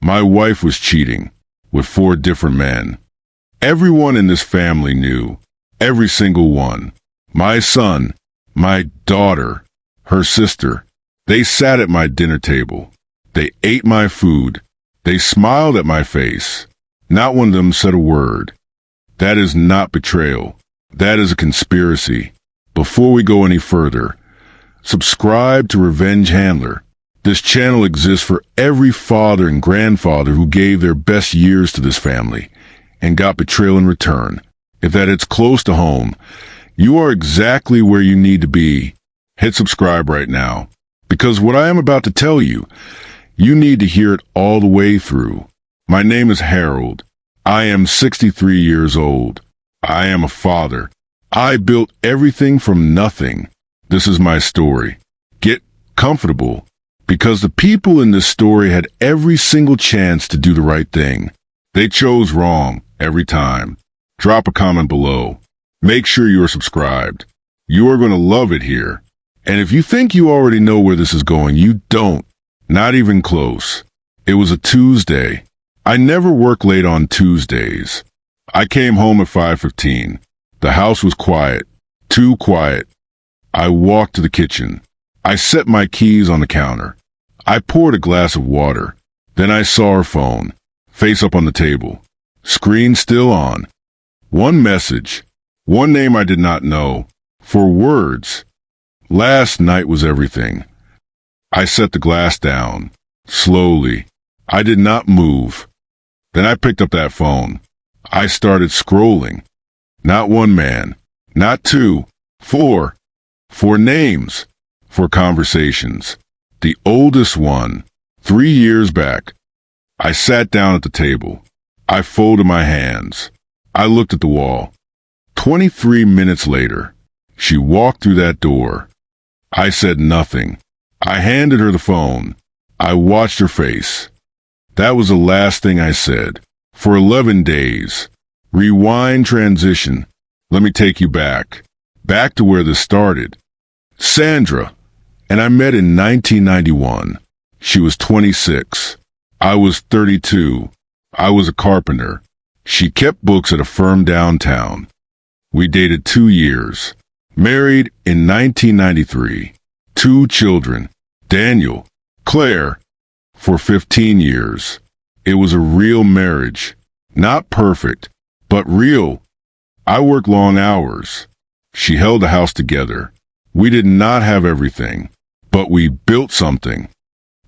My wife was cheating with 4 different men. Everyone in this family knew. Every single one. My son, my daughter, her sister. They sat at my dinner table. They ate my food. They smiled at my face. Not one of them said a word. That is not betrayal. That is a conspiracy. Before we go any further, subscribe to Revenge Handler. This channel exists for every father and grandfather who gave their best years to this family and got betrayal in return. If that hits close to home, you are exactly where you need to be. Hit subscribe right now, because what I am about to tell you, you need to hear it all the way through. My name is Harold. I am 63 years old. I am a father. I built everything from nothing. This is my story. Get comfortable, because the people in this story had every single chance to do the right thing. They chose wrong every time. Drop a comment below. Make sure you are subscribed. You are going to love it here. And if you think you already know where this is going, you don't. Not even close. It was a Tuesday. I never work late on Tuesdays. I came home at 5:15. The house was quiet. Too quiet. I walked to the kitchen. I set my keys on the counter. I poured a glass of water. Then I saw her phone, face up on the table. Screen still on. One message. One name I did not know. 4 words. Last night was everything. I set the glass down. Slowly. I did not move. Then I picked up that phone. I started scrolling. Not 1 man. Not 2. 4. 4 names. 4 conversations. The oldest one, 3 years back. I sat down at the table. I folded my hands. I looked at the wall. 23 minutes later, she walked through that door. I said nothing. I handed her the phone. I watched her face. That was the last thing I said. For 11 days. Rewind transition. Let me take you back. Back to where this started. Sandra and I met in 1991. She was 26. I was 32. I was a carpenter. She kept books at a firm downtown. We dated 2 years. Married in 1993. 2 children, Daniel, Claire, for 15 years. It was a real marriage. Not perfect, but real. I worked long hours. She held the house together. We did not have everything, but we built something.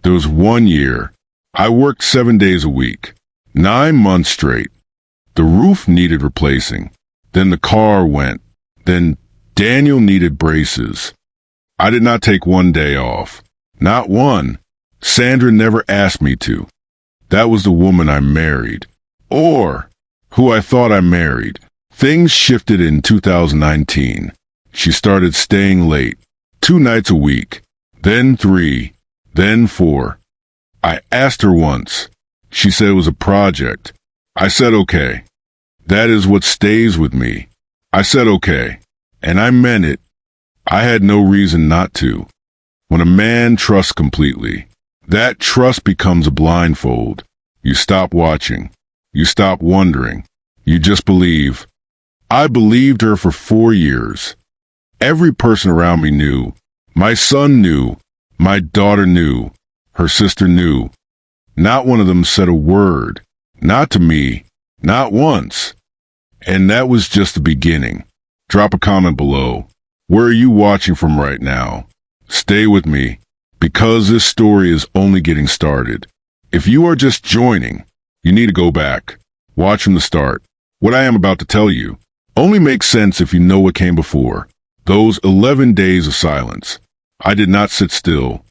There was 1 year. I worked 7 days a week, 9 months straight. The roof needed replacing. Then the car went. Then Daniel needed braces. I did not take 1 day off. Not one. Sandra never asked me to. That was the woman I married. Or who I thought I married. Things shifted in 2019. She started staying late. 2 nights a week. Then 3. Then 4. I asked her once. She said it was a project. I said okay. That is what stays with me. I said okay. And I meant it. I had no reason not to. When a man trusts completely, that trust becomes a blindfold. You stop watching. You stop wondering. You just believe. I believed her for 4 years. Every person around me knew. My son knew. My daughter knew. Her sister knew. Not one of them said a word. Not to me. Not once. And that was just the beginning. Drop a comment below. Where are you watching from right now? Stay with me, because this story is only getting started. If you are just joining, you need to go back. Watch from the start. What I am about to tell you only makes sense if you know what came before. Those 11 days of silence. I did not sit still.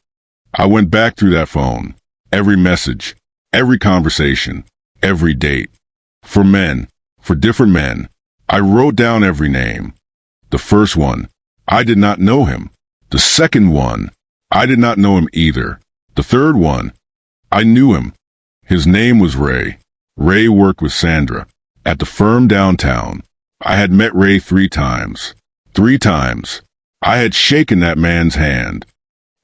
I went back through that phone. Every message, every conversation, every date. For men, for different men. I wrote down every name. The first one, I did not know him. The second one, I did not know him either. The third one, I knew him. His name was Ray. Ray worked with Sandra at the firm downtown. I had met Ray 3 times. 3 times. I had shaken that man's hand.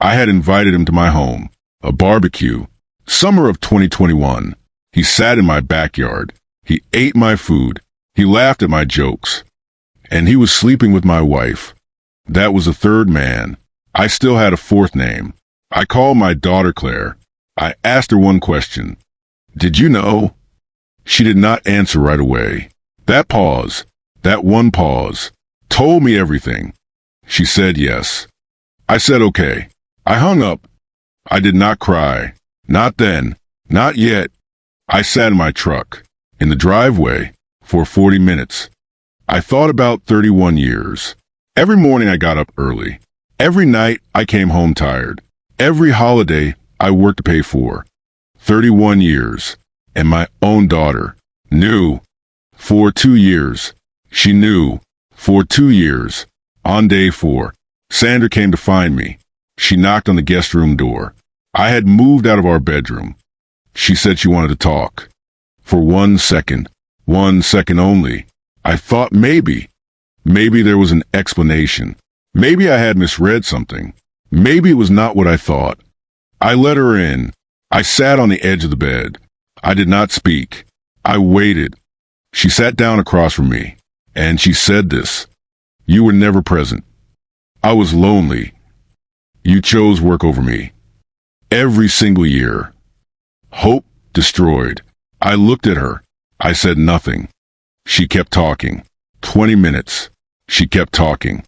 I had invited him to my home, a barbecue. Summer of 2021. He sat in my backyard. He ate my food. He laughed at my jokes. And he was sleeping with my wife. That was a third man. I still had a fourth name. I called my daughter Claire. I asked her one question. Did you know? She did not answer right away. That pause, that one pause, told me everything. She said yes. I said okay. I hung up. I did not cry. Not then. Not yet. I sat in my truck, in the driveway, for 40 minutes. I thought about 31 years. Every morning I got up early. Every night I came home tired. Every holiday I worked to pay for. 31 years. And my own daughter knew. For 2 years. She knew. For 2 years. On day 4, Sandra came to find me. She knocked on the guest room door. I had moved out of our bedroom. She said she wanted to talk. For 1 second only, I thought maybe there was an explanation. Maybe I had misread something. Maybe it was not what I thought. I let her in. I sat on the edge of the bed. I did not speak. I waited. She sat down across from me, and she said this. You were never present. I was lonely. You chose work over me. Every single year. Hope destroyed. I looked at her. I said nothing. She kept talking. 20 minutes. She kept talking.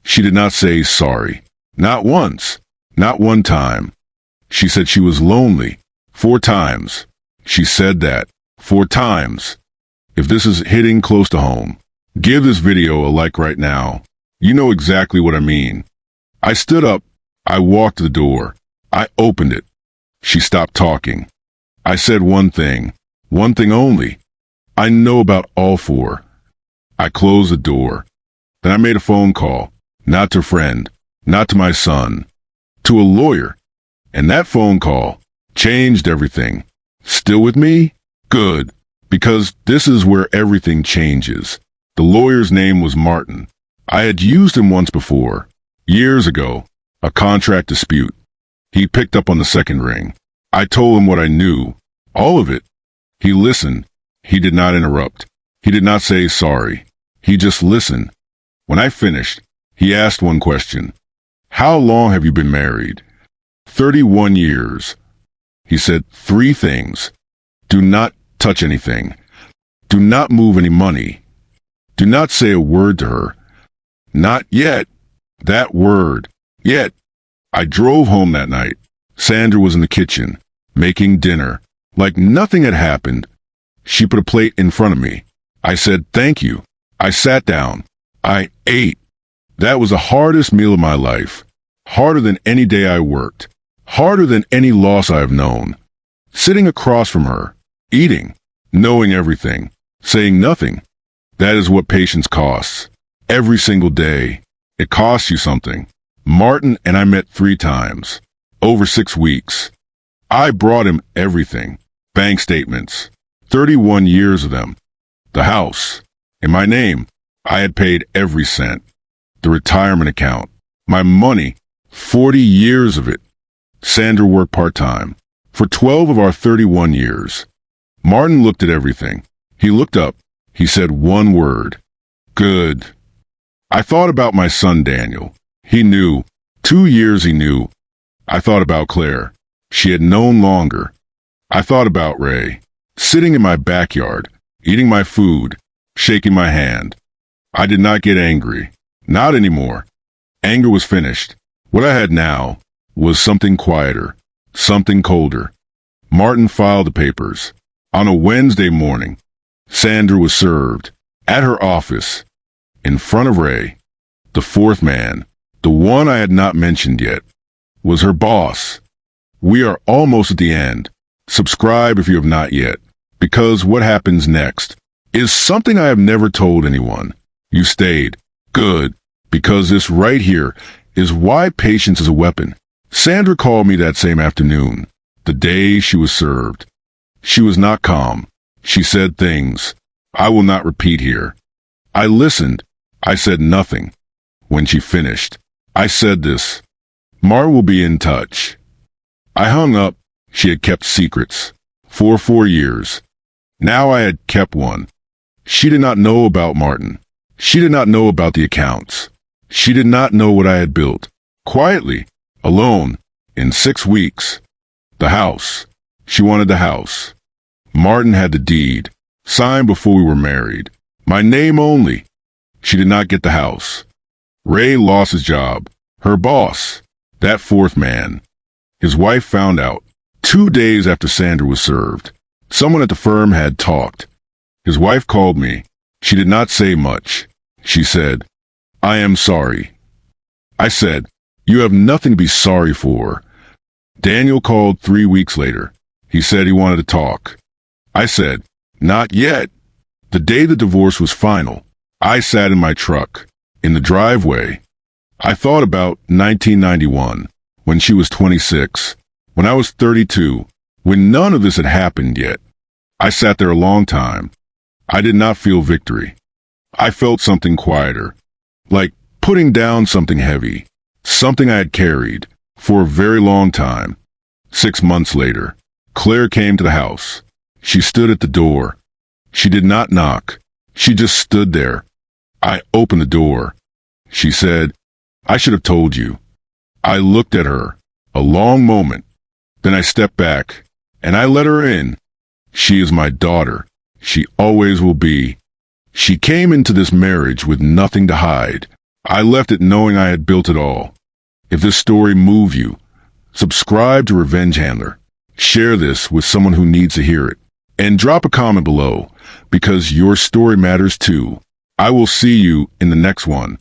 She did not say sorry. Not once. Not one time. She said she was lonely. 4 times. She said that. 4 times. If this is hitting close to home, give this video a like right now. You know exactly what I mean. I stood up. I walked to the door. I opened it. She stopped talking. I said one thing only. I know about all 4. I closed the door. Then I made a phone call, not to a friend, not to my son, to a lawyer. And that phone call changed everything. Still with me? Good, because this is where everything changes. The lawyer's name was Martin. I had used him once before, years ago, a contract dispute. He picked up on the second ring. I told him what I knew, all of it. He listened. He did not interrupt. He did not say sorry. He just listened. When I finished, he asked one question. How long have you been married? 31 years. He said 3 things. Do not touch anything. Do not move any money. Do not say a word to her. Not yet. That word. Yet. I drove home that night. Sandra was in the kitchen, making dinner, like nothing had happened. She put a plate in front of me. I said, thank you. I sat down. I ate. That was the hardest meal of my life. Harder than any day I worked. Harder than any loss I have known. Sitting across from her, eating, knowing everything, saying nothing. That is what patience costs. Every single day. It costs you something. Martin and I met 3 times. Over 6 weeks. I brought him everything. Bank statements. 31 years of them. The house. In my name. I had paid every cent. The retirement account. My money. 40 years of it. Sandra worked part-time. For 12 of our 31 years. Martin looked at everything. He looked up. He said one word. Good. I thought about my son Daniel. He knew. 2 years he knew. I thought about Claire. She had known longer. I thought about Ray. Sitting in my backyard, eating my food, shaking my hand. I did not get angry. Not anymore. Anger was finished. What I had now was something quieter, something colder. Martin filed the papers. On a Wednesday morning, Sandra was served at her office in front of Ray. The 4th man, the one I had not mentioned yet, was her boss. We are almost at the end. Subscribe if you have not yet, because what happens next is something I have never told anyone. You stayed. Good, because this right here is why patience is a weapon. Sandra called me that same afternoon, the day she was served. She was not calm. She said things I will not repeat here. I listened. I said nothing. When she finished, I said this. Mar will be in touch. I hung up. She had kept secrets. For 4 years. Now I had kept one. She did not know about Martin. She did not know about the accounts. She did not know what I had built. Quietly. Alone. In 6 weeks. The house. She wanted the house. Martin had the deed. Signed before we were married. My name only. She did not get the house. Ray lost his job. Her boss. That fourth man. His wife found out. 2 days after Sandra was served. Someone at the firm had talked. His wife called me. She did not say much. She said, "I am sorry." I said, "You have nothing to be sorry for." Daniel called 3 weeks later. He said he wanted to talk. I said, "Not yet." The day the divorce was final, I sat in my truck, in the driveway. I thought about 1991, when she was 26, when I was 32, when none of this had happened yet. I sat there a long time. I did not feel victory. I felt something quieter, like putting down something heavy, something I had carried for a very long time. 6 months later, Claire came to the house. She stood at the door. She did not knock. She just stood there. I opened the door. She said, "I should have told you." I looked at her, a long moment. Then I stepped back, and I let her in. She is my daughter. She always will be. She came into this marriage with nothing to hide. I left it knowing I had built it all. If this story moved you, subscribe to Revenge Handler. Share this with someone who needs to hear it. And drop a comment below, because your story matters too. I will see you in the next one.